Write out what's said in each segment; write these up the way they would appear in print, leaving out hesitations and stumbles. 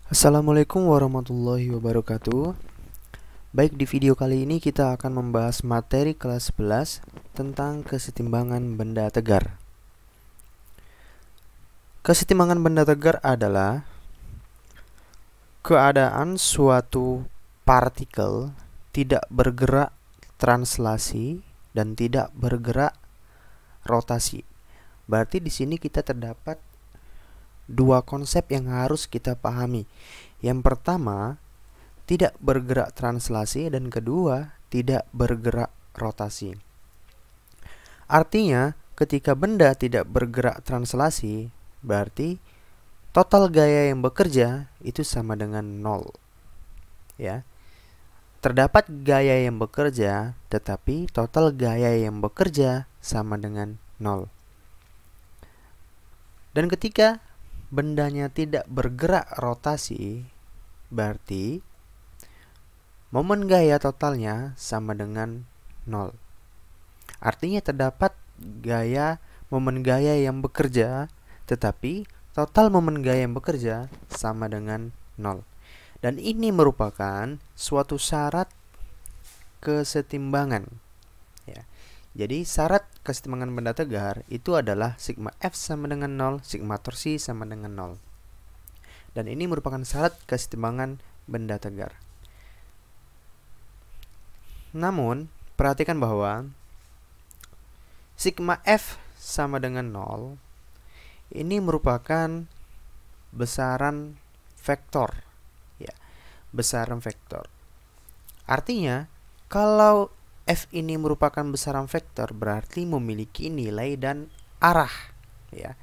Assalamualaikum warahmatullahi wabarakatuh. Baik, di video kali ini kita akan membahas materi kelas 11 tentang kesetimbangan benda tegar. Kesetimbangan benda tegar adalah keadaan suatu partikel tidak bergerak translasi dan tidak bergerak rotasi. Berarti di sini kita terdapat dua konsep yang harus kita pahami. Yang pertama, tidak bergerak translasi, dan kedua, tidak bergerak rotasi. Artinya, ketika benda tidak bergerak translasi, berarti total gaya yang bekerja itu sama dengan 0. Ya. Terdapat gaya yang bekerja, tetapi total gaya yang bekerja sama dengan 0. Dan ketika bendanya tidak bergerak rotasi, berarti momen gaya totalnya sama dengan 0. Artinya terdapat momen gaya yang bekerja, tetapi total momen gaya yang bekerja sama dengan 0. Dan ini merupakan suatu syarat kesetimbangan. Ya. Jadi syarat kesetimbangan benda tegar itu adalah sigma F sama dengan 0, sigma torsi sama dengan 0. Dan ini merupakan syarat kesetimbangan benda tegar. Namun, perhatikan bahwa sigma F sama dengan 0 ini merupakan besaran vektor. Ya, besaran vektor. Artinya, kalau F ini merupakan besaran vektor, berarti memiliki nilai dan arah. Ya.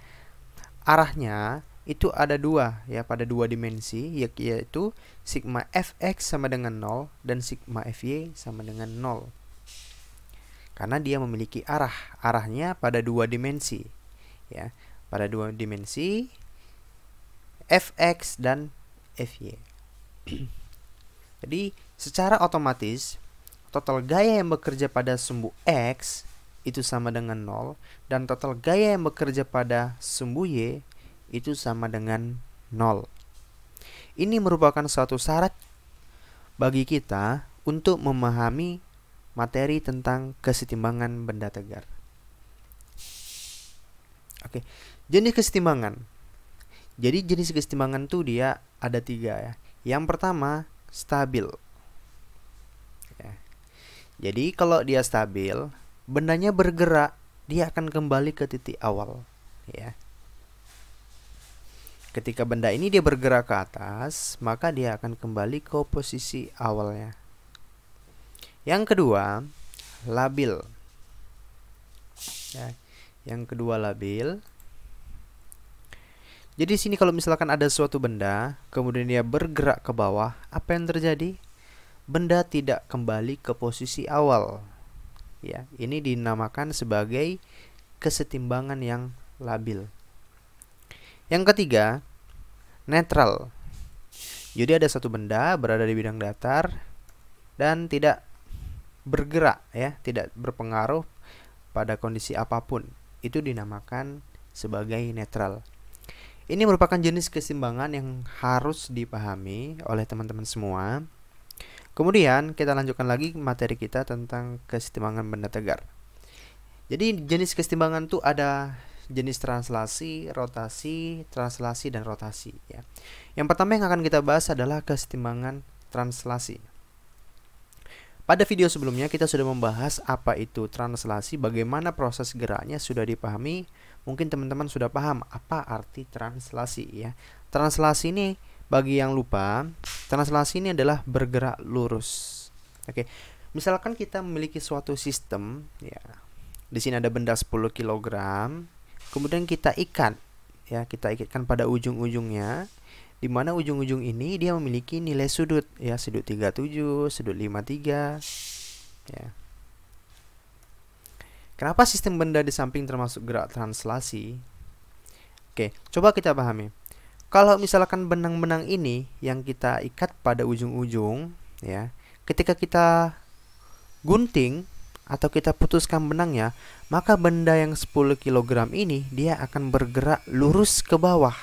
Arahnya itu ada dua, ya, pada dua dimensi, yaitu sigma Fx sama dengan 0 dan sigma Fy sama dengan 0. Karena dia memiliki arahnya pada dua dimensi, ya, pada dua dimensi Fx dan Fy. Jadi secara otomatis total gaya yang bekerja pada sumbu X itu sama dengan 0, dan total gaya yang bekerja pada sumbu Y itu sama dengan 0. Ini merupakan suatu syarat bagi kita untuk memahami materi tentang kesetimbangan benda tegar. Oke, jenis kesetimbangan. Jadi jenis kesetimbangan itu dia ada 3, ya. Yang pertama, stabil. Ya. Jadi kalau dia stabil, bendanya bergerak, dia akan kembali ke titik awal, ya. Ketika benda ini dia bergerak ke atas, maka dia akan kembali ke posisi awalnya. Yang kedua, labil. Ya, yang kedua labil. Jadi sini kalau misalkan ada suatu benda, kemudian dia bergerak ke bawah, apa yang terjadi? Benda tidak kembali ke posisi awal. Ya, ini dinamakan sebagai kesetimbangan yang labil. Yang ketiga, netral. Jadi ada satu benda berada di bidang datar dan tidak bergerak, ya, tidak berpengaruh pada kondisi apapun. Itu dinamakan sebagai netral. Ini merupakan jenis kesetimbangan yang harus dipahami oleh teman-teman semua. Kemudian kita lanjutkan lagi materi kita tentang kesetimbangan benda tegar. Jadi jenis kesetimbangan itu ada jenis translasi, rotasi, translasi, dan rotasi, ya. Yang pertama yang akan kita bahas adalah kesetimbangan translasi. Pada video sebelumnya kita sudah membahas apa itu translasi, bagaimana proses geraknya sudah dipahami. Mungkin teman-teman sudah paham apa arti translasi, ya. Translasi ini, bagi yang lupa, translasi ini adalah bergerak lurus. Oke. Misalkan kita memiliki suatu sistem, ya. Di sini ada benda 10 kg. Kemudian kita ikat, ya, kita ikatkan pada ujung-ujungnya, di mana ujung-ujung ini dia memiliki nilai sudut, ya, sudut 37, sudut 53, ya. Kenapa sistem benda di samping termasuk gerak translasi? Oke, coba kita pahami. Kalau misalkan benang-benang ini yang kita ikat pada ujung-ujung, ya, ketika kita gunting atau kita putuskan benangnya, maka benda yang 10 kg ini dia akan bergerak lurus ke bawah.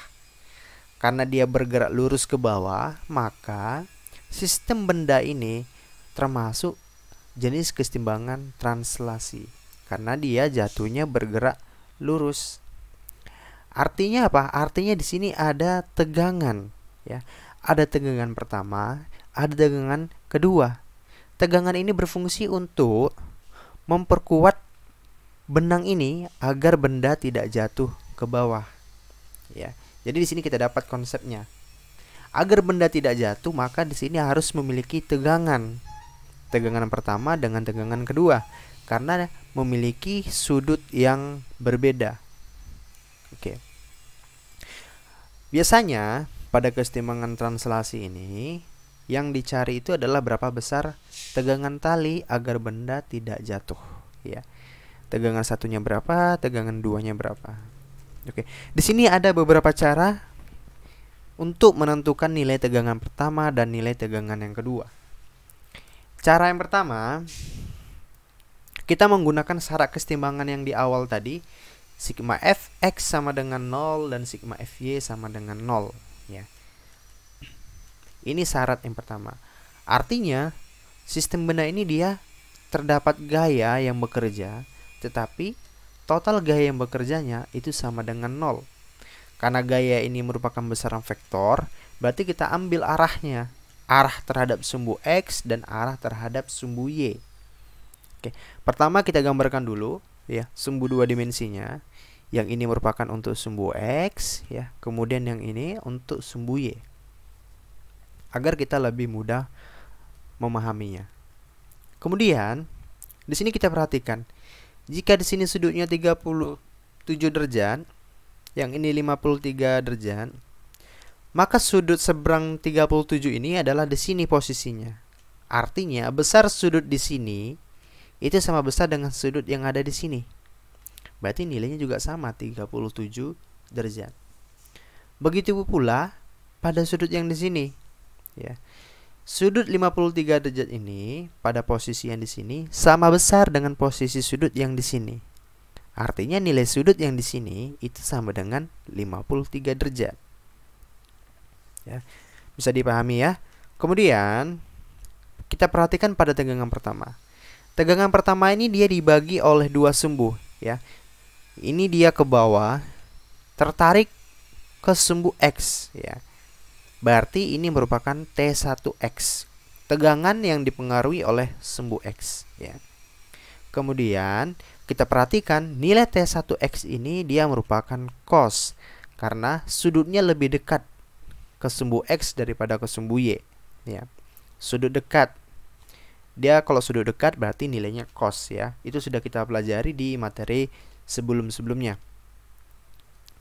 karena dia bergerak lurus ke bawah, maka sistem benda ini termasuk jenis kesetimbangan translasi karena dia jatuhnya bergerak lurus. Artinya apa? Artinya di sini ada tegangan, ya. Ada tegangan pertama, ada tegangan kedua. Tegangan ini berfungsi untuk memperkuat benang ini agar benda tidak jatuh ke bawah, ya. Jadi di sini kita dapat konsepnya. Agar benda tidak jatuh, maka di sini harus memiliki tegangan. Tegangan pertama dengan tegangan kedua karena memiliki sudut yang berbeda. Oke. Biasanya pada kesetimbangan translasi ini yang dicari itu adalah berapa besar tegangan tali agar benda tidak jatuh, ya. Tegangan satunya berapa, tegangan duanya berapa. Oke. Di sini ada beberapa cara untuk menentukan nilai tegangan pertama dan nilai tegangan yang kedua. Cara yang pertama, kita menggunakan syarat kesetimbangan yang di awal tadi, sigma Fx sama dengan 0 dan sigma Fy sama dengan 0, ya. Ini syarat yang pertama. Artinya, sistem benda ini dia terdapat gaya yang bekerja, tetapi total gaya yang bekerjanya itu sama dengan 0. Karena gaya ini merupakan besaran vektor, berarti kita ambil arahnya. Arah terhadap sumbu X dan arah terhadap sumbu Y. Oke, pertama kita gambarkan dulu, ya, sumbu dua dimensinya. Yang ini merupakan untuk sumbu X, ya. Kemudian yang ini untuk sumbu Y. Agar kita lebih mudah memahaminya. Kemudian di sini kita perhatikan, jika di sini sudutnya 37 derajat, yang ini 53 derajat, maka sudut seberang 37 ini adalah di sini posisinya. Artinya besar sudut di sini itu sama besar dengan sudut yang ada di sini. Berarti nilainya juga sama, 37 derajat. Begitu pula pada sudut yang di sini, ya. Sudut 53 derajat ini pada posisi yang di sini sama besar dengan posisi sudut yang di sini. Artinya nilai sudut yang di sini itu sama dengan 53 derajat. Ya, bisa dipahami ya. Kemudian kita perhatikan pada tegangan pertama. Tegangan pertama ini dia dibagi oleh dua sumbu, ya. Ini dia ke bawah tertarik ke sumbu X, ya. Berarti ini merupakan T1X, tegangan yang dipengaruhi oleh sumbu X, ya. Kemudian kita perhatikan nilai T1X ini dia merupakan cos karena sudutnya lebih dekat ke sumbu X daripada ke sumbu Y, ya. Sudut dekat. Dia kalau sudut dekat berarti nilainya cos, ya. Itu sudah kita pelajari di materi sebelum-sebelumnya.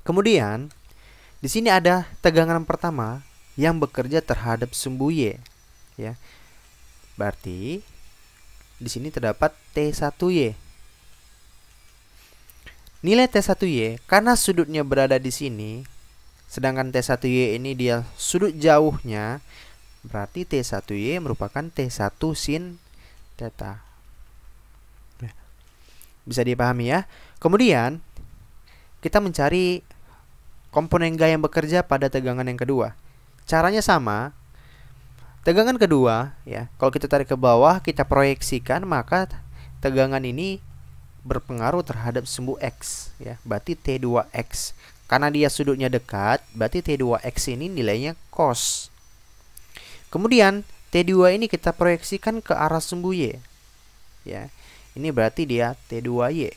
Kemudian di sini ada tegangan pertama yang bekerja terhadap sumbu Y, ya. Berarti di sini terdapat T1Y. Nilai T1Y karena sudutnya berada di sini, sedangkan T1Y ini dia sudut jauhnya, berarti T1Y merupakan T1 sin theta. Bisa dipahami ya. Kemudian kita mencari komponen gaya yang bekerja pada tegangan yang kedua. Caranya sama. Tegangan kedua, ya, kalau kita tarik ke bawah, kita proyeksikan, maka tegangan ini berpengaruh terhadap sumbu X, ya. Berarti T2X. Karena dia sudutnya dekat, berarti T2X ini nilainya cos. Kemudian T2 ini kita proyeksikan ke arah sumbu Y, ya. Ini berarti dia T2Y.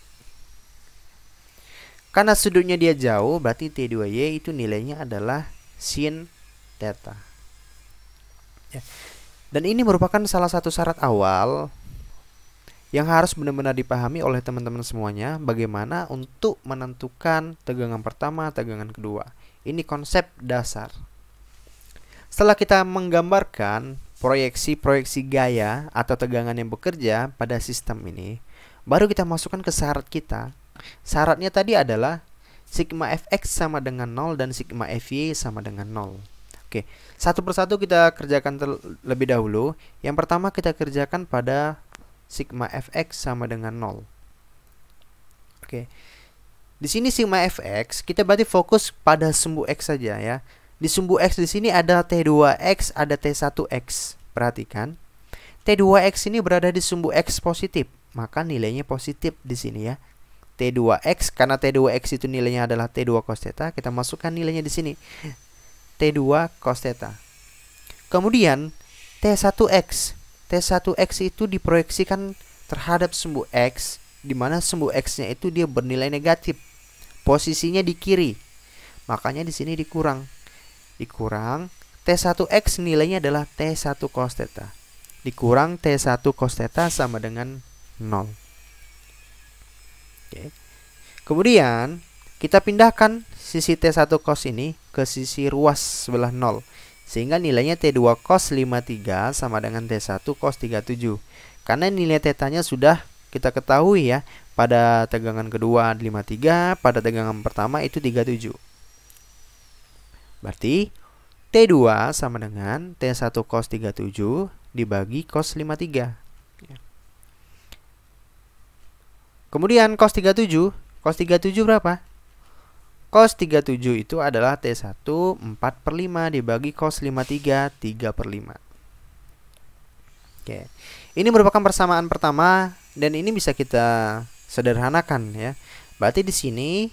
Karena sudutnya dia jauh, berarti T2Y itu nilainya adalah sin theta. Ya. Dan ini merupakan salah satu syarat awal yang harus benar-benar dipahami oleh teman-teman semuanya, bagaimana untuk menentukan tegangan pertama, tegangan kedua. Ini konsep dasar. Setelah kita menggambarkan proyeksi-proyeksi gaya atau tegangan yang bekerja pada sistem ini, baru kita masukkan ke syarat kita. Syaratnya tadi adalah sigma Fx sama dengan 0 dan sigma Fy sama dengan 0. Oke, satu persatu kita kerjakan terlebih dahulu. Yang pertama kita kerjakan pada sigma Fx sama dengan 0. Oke. Di sini sigma Fx kita berarti fokus pada sumbu X saja, ya. Di sumbu X di sini ada T2X, ada T1X. Perhatikan. T2X ini berada di sumbu X positif, maka nilainya positif di sini ya. T2X, karena T2X itu nilainya adalah T2 cos theta, kita masukkan nilainya di sini. T2 cos theta. Kemudian T1X. T1X itu diproyeksikan terhadap sumbu X, di mana sumbu X-nya itu dia bernilai negatif. Posisinya di kiri. Makanya di sini dikurang. Dikurang T1X nilainya adalah T1 cos theta. Dikurang T1 cos theta sama dengan 0. Oke. Kemudian kita pindahkan sisi T1 cos ini ke sisi ruas sebelah 0. Sehingga nilainya T2 cos 53 sama dengan T1 cos 37. Karena nilai tetanya sudah kita ketahui ya. Pada tegangan kedua 53, pada tegangan pertama itu 37. Berarti T2 sama dengan T1 cos 37 dibagi cos 53. Kemudian cos 37 berapa? Cos 37 itu adalah T1 4/5 dibagi cos 53 3/5. Oke. Ini merupakan persamaan pertama dan ini bisa kita sederhanakan ya. Berarti di sini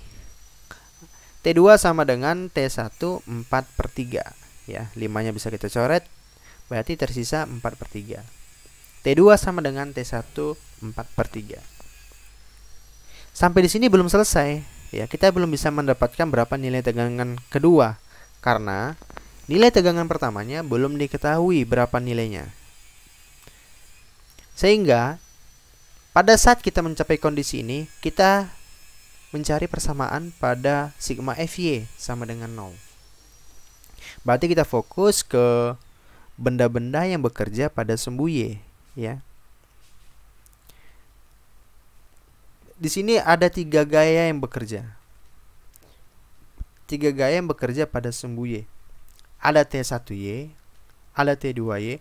T2 sama dengan T1 4/3 ya. 5-nya bisa kita coret. Berarti tersisa 4/3. T2 sama dengan T1 4/3. Sampai di sini belum selesai. Ya, kita belum bisa mendapatkan berapa nilai tegangan kedua karena nilai tegangan pertamanya belum diketahui berapa nilainya. Sehingga pada saat kita mencapai kondisi ini, kita mencari persamaan pada sigma Fy sama dengan 0. Berarti kita fokus ke benda-benda yang bekerja pada sumbu Y, ya. Di sini ada 3 gaya yang bekerja. 3 gaya yang bekerja pada sumbu Y. Ada T1Y, ada T2Y,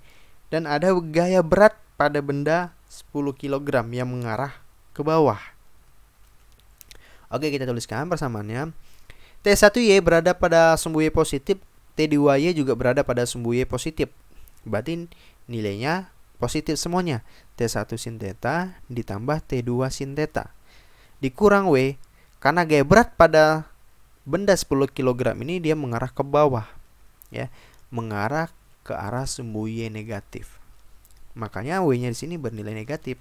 dan ada gaya berat pada benda 10 kg yang mengarah ke bawah. Oke, kita tuliskan persamaannya. T1Y berada pada sumbu Y positif, T2Y juga berada pada sumbu Y positif. Berarti nilainya positif semuanya. T1 sin theta ditambah T2 sin theta. Dikurang W, karena gaya berat pada benda 10 kg ini dia mengarah ke bawah. Ya, mengarah ke arah sumbu Y negatif. Makanya W-nya di sini bernilai negatif.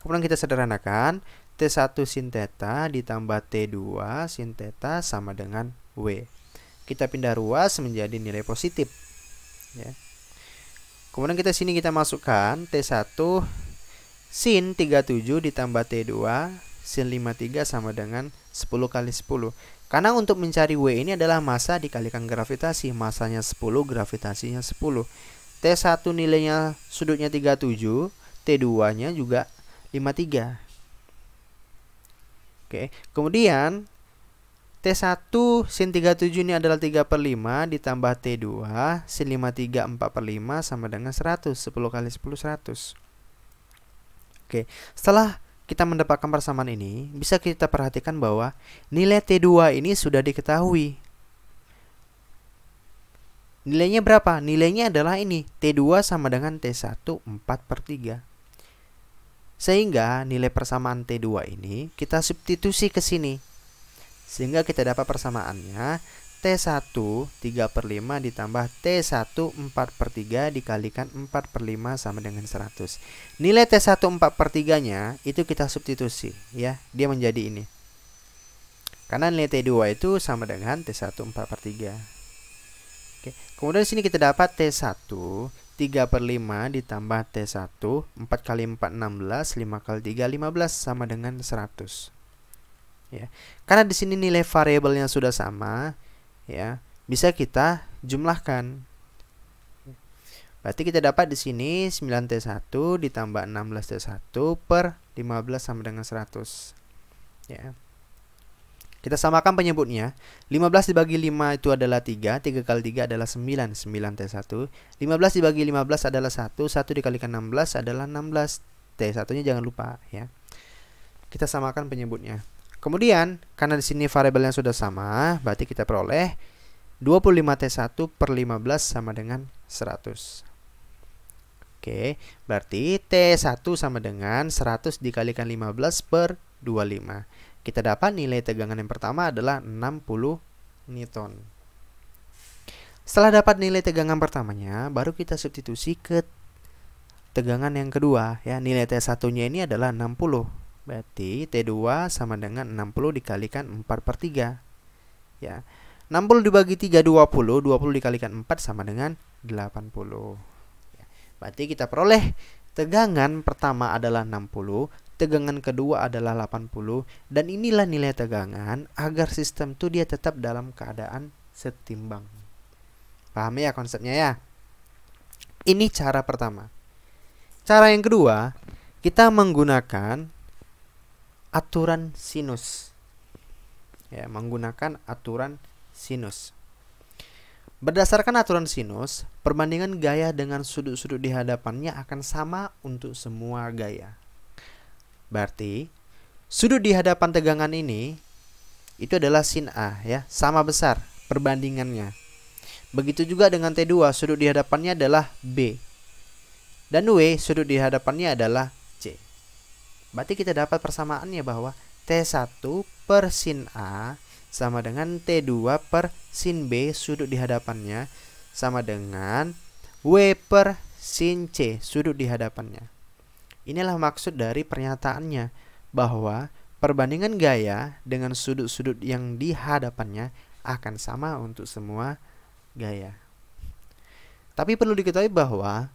Kemudian kita sederhanakan, T1 sin theta ditambah T2 sin theta sama dengan W. Kita pindah ruas menjadi nilai positif. Ya. Kemudian sini kita masukkan T1 sin 37 ditambah T2 sin 53 sama dengan 10 kali 10. Karena untuk mencari W ini adalah massa dikalikan gravitasi. Massanya 10, gravitasinya 10. T1 nilainya sudutnya 37, T2-nya juga 53. Oke, kemudian T1 sin 37 ini adalah 3/5 ditambah T2 sin 53 4/5 sama dengan 100. 10 kali 10 100. Oke, setelah kita mendapatkan persamaan ini, bisa kita perhatikan bahwa nilai T2 ini sudah diketahui. Nilainya berapa? Nilainya adalah ini, T2 sama dengan T1 4/3. Sehingga nilai persamaan T2 ini kita substitusi ke sini. Sehingga kita dapat persamaannya T1 3/5 ditambah T1 4/3 dikalikan 4/5 sama dengan 100. Nilai T1 4/3 nya itu kita substitusi ya, dia menjadi ini. Karena nilai T2 itu sama dengan T1 4/3. Oke, kemudian di sini kita dapat T1 3/5 ditambah T1 4 kali 4 16, 5 kali 3 15 sama dengan 100. Ya. Karena di sini nilai variabelnya sudah sama, ya, bisa kita jumlahkan. Berarti kita dapat di sini 9T1 ditambah 16T1 per 15 sama dengan 100. Ya. Kita samakan penyebutnya. 15 dibagi 5 itu adalah 3. 3 kali 3 adalah 9. 9T1. 15 dibagi 15 adalah 1. 1 dikalikan 16 adalah 16. T1-nya jangan lupa ya. Kita samakan penyebutnya. Kemudian karena di sini variabelnya sudah sama, berarti kita peroleh 25T1 per 15 sama dengan 100. Oke, berarti T1 sama dengan 100 dikalikan 15 per 25. Kita dapat nilai tegangan yang pertama adalah 60 Newton. Setelah dapat nilai tegangan pertamanya, baru kita substitusi ke tegangan yang kedua ya. Nilai T1-nya ini adalah 60. Berarti T2 sama dengan 60 dikalikan 4 per 3. Ya. 60 dibagi 3 20, 20 dikalikan 4 sama dengan 80. Ya. Berarti kita peroleh tegangan pertama adalah 60, tegangan kedua adalah 80, dan inilah nilai tegangan agar sistem itu dia tetap dalam keadaan setimbang. Paham ya konsepnya ya? Ini cara pertama. Cara yang kedua, kita menggunakan aturan sinus. Ya, menggunakan aturan sinus. Berdasarkan aturan sinus, perbandingan gaya dengan sudut-sudut di hadapannya akan sama untuk semua gaya. Berarti, sudut di hadapan tegangan ini itu adalah sin A ya, sama besar perbandingannya. Begitu juga dengan T2, sudut di hadapannya adalah B. Dan W, sudut di hadapannya adalah C. Berarti kita dapat persamaannya bahwa T1 per sin A sama dengan T2 per sin B, sudut di hadapannya, sama dengan W per sin C, sudut di hadapannya. Inilah maksud dari pernyataannya, bahwa perbandingan gaya dengan sudut-sudut yang di hadapannya akan sama untuk semua gaya. Tapi perlu diketahui bahwa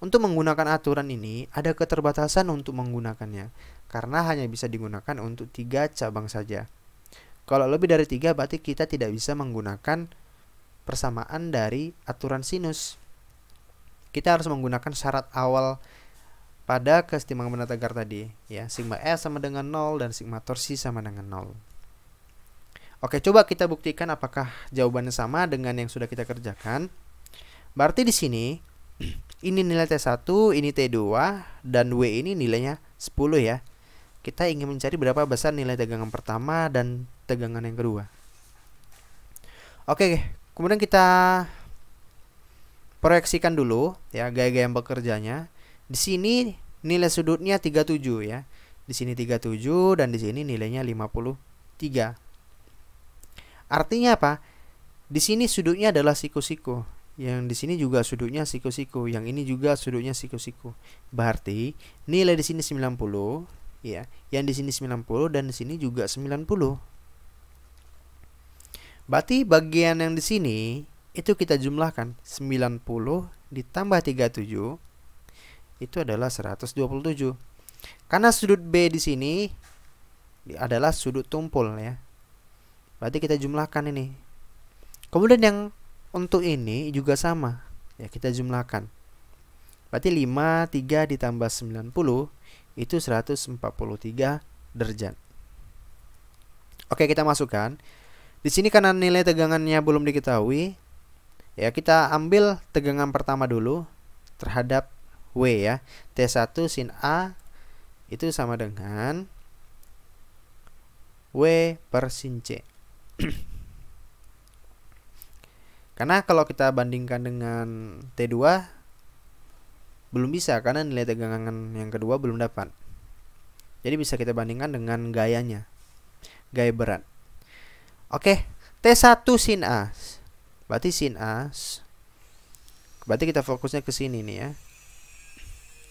untuk menggunakan aturan ini ada keterbatasan untuk menggunakannya, karena hanya bisa digunakan untuk 3 cabang saja. Kalau lebih dari 3 berarti kita tidak bisa menggunakan persamaan dari aturan sinus. Kita harus menggunakan syarat awal pada kesetimbangan benda tegar tadi ya, sigma S sama dengan 0 dan sigma torsi sama dengan 0. Oke, coba kita buktikan apakah jawabannya sama dengan yang sudah kita kerjakan. Berarti di sini ini nilai T1, ini T2, dan W ini nilainya 10 ya. Kita ingin mencari berapa besar nilai tegangan pertama dan tegangan yang kedua. Oke, kemudian kita proyeksikan dulu ya gaya-gaya yang bekerjanya. Di sini nilai sudutnya 37 ya. Di sini 37 dan di sini nilainya 53. Artinya apa? Di sini sudutnya adalah siku-siku. Yang di sini juga sudutnya siku-siku. Yang ini juga sudutnya siku-siku. Berarti nilai di sini 90 ya. Yang di sini 90 dan di sini juga 90. Berarti bagian yang di sini itu kita jumlahkan 90 ditambah 37 itu adalah 127. Karena sudut B di sini adalah sudut tumpul ya. Berarti kita jumlahkan ini. Kemudian yang untuk ini juga sama ya, kita jumlahkan. Berarti 53 ditambah 90 itu 143 derajat. Oke, kita masukkan. Di sini karena nilai tegangannya belum diketahui, ya kita ambil tegangan pertama dulu terhadap W ya. T1 sin A itu sama dengan W per sin C. Karena kalau kita bandingkan dengan T2 belum bisa, karena nilai tegangan yang kedua belum dapat. Jadi bisa kita bandingkan dengan gayanya, gaya berat. Oke, T1 sin A. Berarti sin A. Berarti kita fokusnya ke sini nih ya.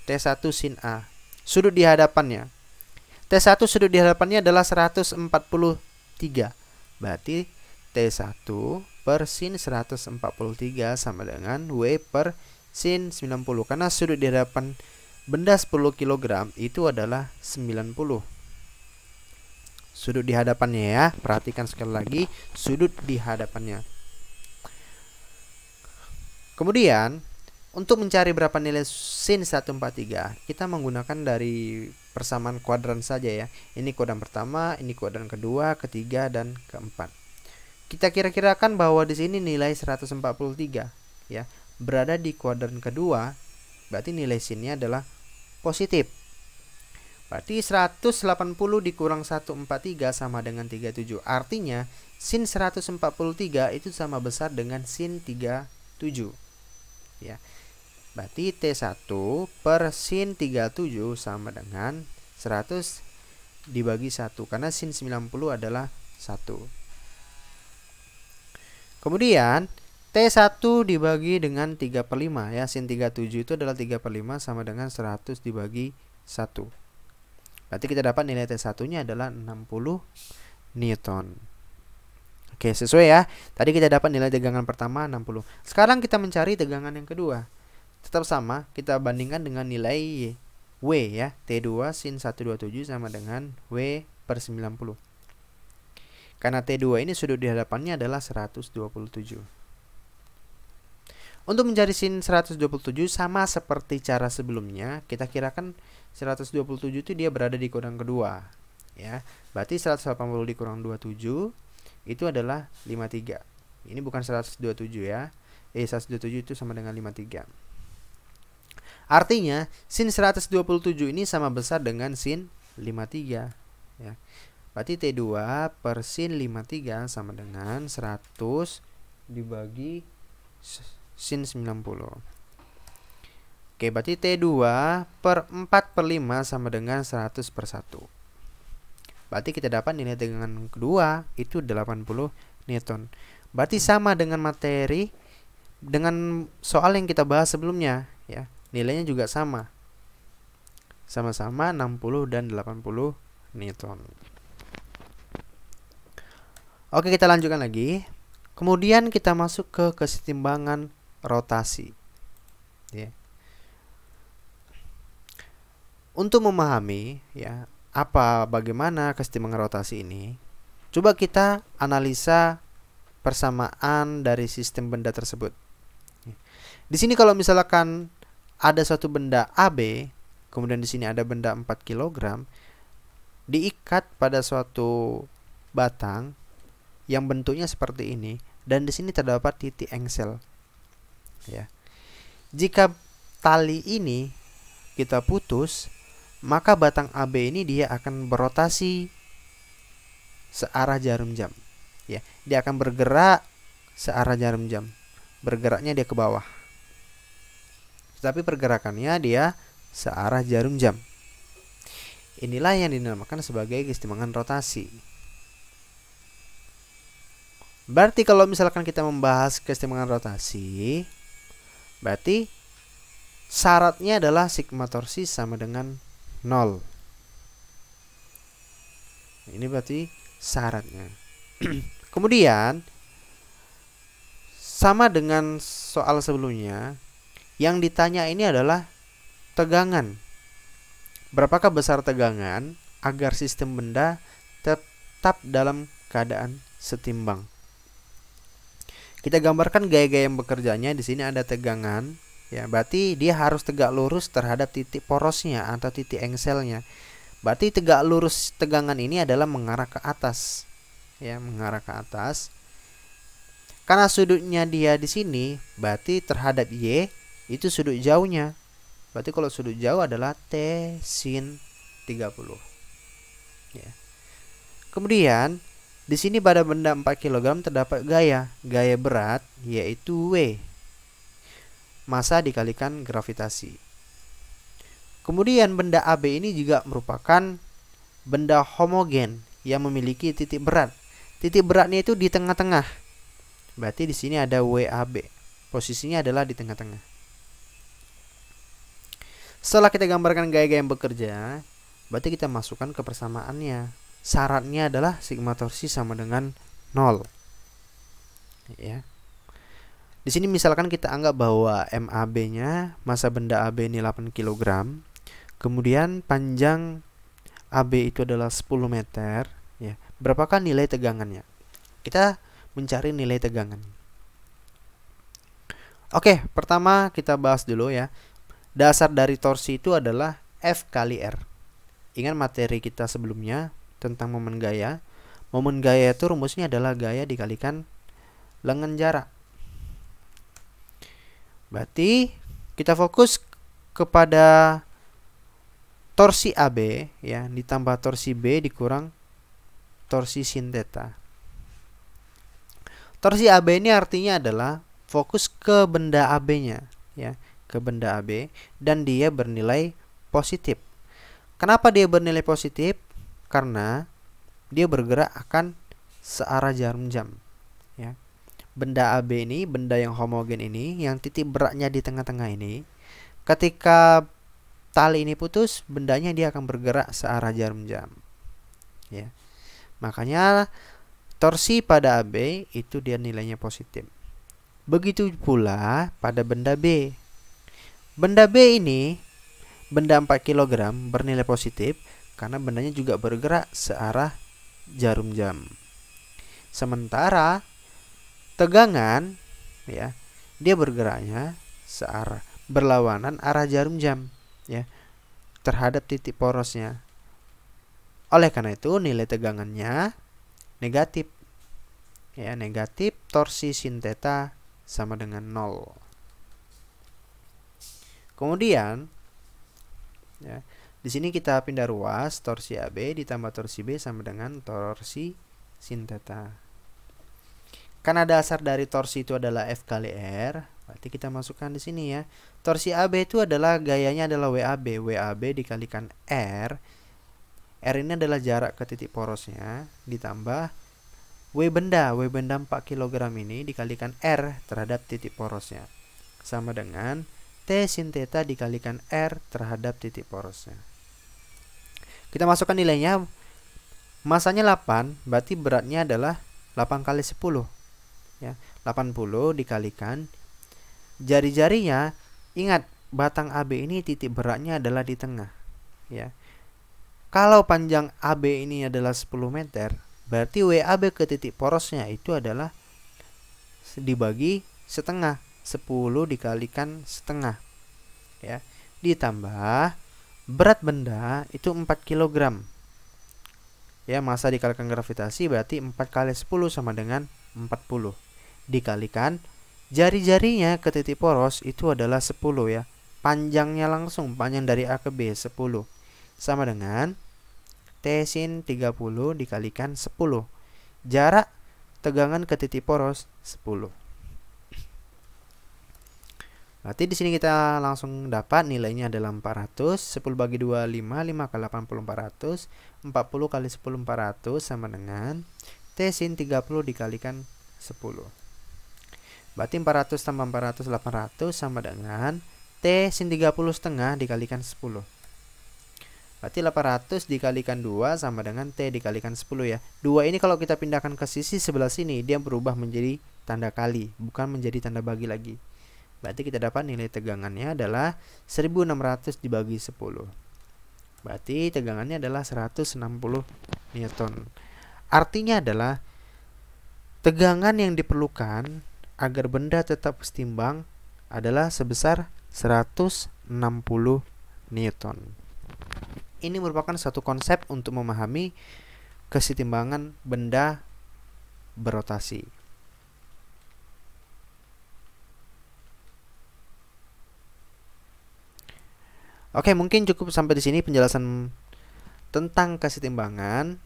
T1 sin A. Sudut di hadapannya. T1 sudut di hadapannya adalah 143. Berarti T1 per sin 143 sama dengan W per sin 90. Karena sudut di hadapan benda 10 kg itu adalah 90. Sudut di hadapannya ya. Perhatikan sekali lagi sudut di hadapannya. Kemudian untuk mencari berapa nilai sin 143, kita menggunakan dari persamaan kuadran saja ya. Ini kuadran pertama, ini kuadran kedua, ketiga, dan keempat. Kita kira-kirakan bahwa di sini nilai 143 ya, berada di kuadran kedua, berarti nilai sinnya adalah positif. Berarti 180 dikurang 143 sama dengan 37. Artinya sin 143 itu sama besar dengan sin 37. Ya. Berarti T1 per sin 37 sama dengan 100 dibagi 1, karena sin 90 adalah 1. Kemudian T1 dibagi dengan 3/5 ya. Sin 37 itu adalah 3/5 sama dengan 100 dibagi 1. Berarti kita dapat nilai T1 nya adalah 60 Newton. Oke, sesuai ya. Tadi kita dapat nilai tegangan pertama 60. Sekarang kita mencari tegangan yang kedua. Tetap sama, kita bandingkan dengan nilai W ya. T2 sin 127 sama dengan W per 90. Karena T2 ini sudut di hadapannya adalah 127. Untuk mencari sin 127 sama seperti cara sebelumnya, kita kirakan 127 itu dia berada di kuadran kedua ya. Berarti 180 dikurang 27 itu adalah 53. Ini bukan 127 ya. 127 itu sama dengan 53. Artinya sin 127 ini sama besar dengan sin 53 ya. Berarti T2 per sin 53 sama dengan 100 dibagi sin 90. Oke, berarti T2 per 4/5 sama dengan 100 per 1. Berarti kita dapat nilai tegangan kedua itu 80 Newton. Berarti sama dengan materi dengan soal yang kita bahas sebelumnya ya. Nilainya juga sama. Sama-sama 60 dan 80 Newton. Oke, kita lanjutkan lagi. Kemudian kita masuk ke kesetimbangan rotasi. Ya. Untuk memahami ya bagaimana kesetimbangan rotasi ini, coba kita analisa persamaan dari sistem benda tersebut. Di sini kalau misalkan ada suatu benda AB, kemudian di sini ada benda 4 kg, diikat pada suatu batang yang bentuknya seperti ini, dan di sini terdapat titik engsel. Ya. Jika tali ini kita putus, maka batang AB ini dia akan berotasi searah jarum jam. Ya, dia akan bergerak searah jarum jam. Bergeraknya dia ke bawah. Tapi pergerakannya dia searah jarum jam. Inilah yang dinamakan sebagai kesetimbangan rotasi. Berarti kalau misalkan kita membahas kesetimbangan rotasi, berarti syaratnya adalah sigma torsi sama dengan 0. Ini berarti syaratnya. Kemudian sama dengan soal sebelumnya, yang ditanya ini adalah tegangan. Berapakah besar tegangan agar sistem benda tetap dalam keadaan setimbang? Kita gambarkan gaya-gaya yang bekerjanya. Di sini ada tegangan, ya. Berarti dia harus tegak lurus terhadap titik porosnya atau titik engselnya. Berarti tegak lurus tegangan ini adalah mengarah ke atas, ya, mengarah ke atas. Karena sudutnya dia di sini, berarti terhadap Y itu sudut jauhnya. Berarti kalau sudut jauh adalah T sin 30. Ya. Kemudian di sini pada benda 4 kg terdapat gaya berat yaitu W. Massa dikalikan gravitasi. Kemudian benda AB ini juga merupakan benda homogen yang memiliki titik berat. Titik beratnya itu di tengah-tengah. Berarti di sini ada WAB. Posisinya adalah di tengah-tengah. Setelah kita gambarkan gaya-gaya yang bekerja, berarti kita masukkan ke persamaannya. Syaratnya adalah sigma torsi sama dengan 0. Ya. Di sini misalkan kita anggap bahwa MAB-nya, massa benda AB ini 8 kg. Kemudian panjang AB itu adalah 10 meter, ya. Berapakah nilai tegangannya? Kita mencari nilai tegangan. Oke, pertama kita bahas dulu ya. Dasar dari torsi itu adalah F kali R. Ingat materi kita sebelumnya tentang momen gaya. Momen gaya itu rumusnya adalah gaya dikalikan lengan jarak. Berarti kita fokus kepada torsi AB ya ditambah torsi B dikurang torsi sin theta. Torsi AB ini artinya adalah fokus ke benda AB-nya ya, ke benda AB, dan dia bernilai positif. Kenapa dia bernilai positif? Karena dia bergerak akan searah jarum jam ya. Benda AB ini, benda yang homogen ini, yang titik beratnya di tengah-tengah ini, ketika tali ini putus, bendanya dia akan bergerak searah jarum jam ya. Makanya torsi pada AB itu dia nilainya positif. Begitu pula pada benda B. Benda B ini, benda 4 kg bernilai positif karena bendanya juga bergerak searah jarum jam. Sementara tegangan ya, dia bergeraknya searah berlawanan arah jarum jam ya terhadap titik porosnya. Oleh karena itu nilai tegangannya negatif. Ya, negatif torsi sin theta sama dengan 0. Kemudian ya, di sini kita pindah ruas, torsi AB ditambah torsi B sama dengan torsi sin theta. Karena dasar dari torsi itu adalah F kali R, berarti kita masukkan di sini ya. Torsi AB itu adalah gayanya adalah WAB. WAB dikalikan R. R ini adalah jarak ke titik porosnya ditambah W benda 4 kg ini dikalikan R terhadap titik porosnya. Sama dengan T sin theta dikalikan R terhadap titik porosnya. Kita masukkan nilainya. Masanya 8, berarti beratnya adalah 8 kali 10. Ya, 80 dikalikan jari-jarinya. Ingat, batang AB ini titik beratnya adalah di tengah ya. Kalau panjang AB ini adalah 10 meter, berarti WAB ke titik porosnya itu adalah dibagi setengah, 10 dikalikan setengah ya, ditambah berat benda itu 4 kg ya, massa dikalikan gravitasi berarti 4 kali 10 sama dengan 40 dikalikan jari-jarinya ke titik poros itu adalah 10 ya, panjangnya langsung, panjang dari A ke B 10 sama dengan T sin 30 dikalikan 10, jarak tegangan ke titik poros 10. Berarti di sini kita langsung dapat nilainya adalah 400, 10 bagi 2 5, 5 kali 80 400, 40 kali 10 400 sama dengan T sin 30 dikalikan 10. Berarti 400 tambah 400 800 sama dengan T sin 30 setengah dikalikan 10. Berarti 800 dikalikan 2 sama dengan T dikalikan 10 ya. 2 ini kalau kita pindahkan ke sisi sebelah sini, dia berubah menjadi tanda kali, bukan menjadi tanda bagi lagi. Berarti kita dapat nilai tegangannya adalah 1600 dibagi 10. Berarti tegangannya adalah 160 Newton. Artinya adalah tegangan yang diperlukan agar benda tetap setimbang adalah sebesar 160 Newton. Ini merupakan satu konsep untuk memahami kesetimbangan benda berotasi. Oke, mungkin cukup sampai di sini penjelasan tentang kesetimbangan.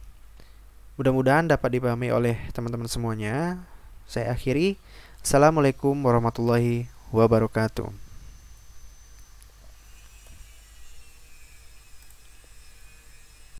Mudah-mudahan dapat dipahami oleh teman-teman semuanya. Saya akhiri. Assalamualaikum warahmatullahi wabarakatuh.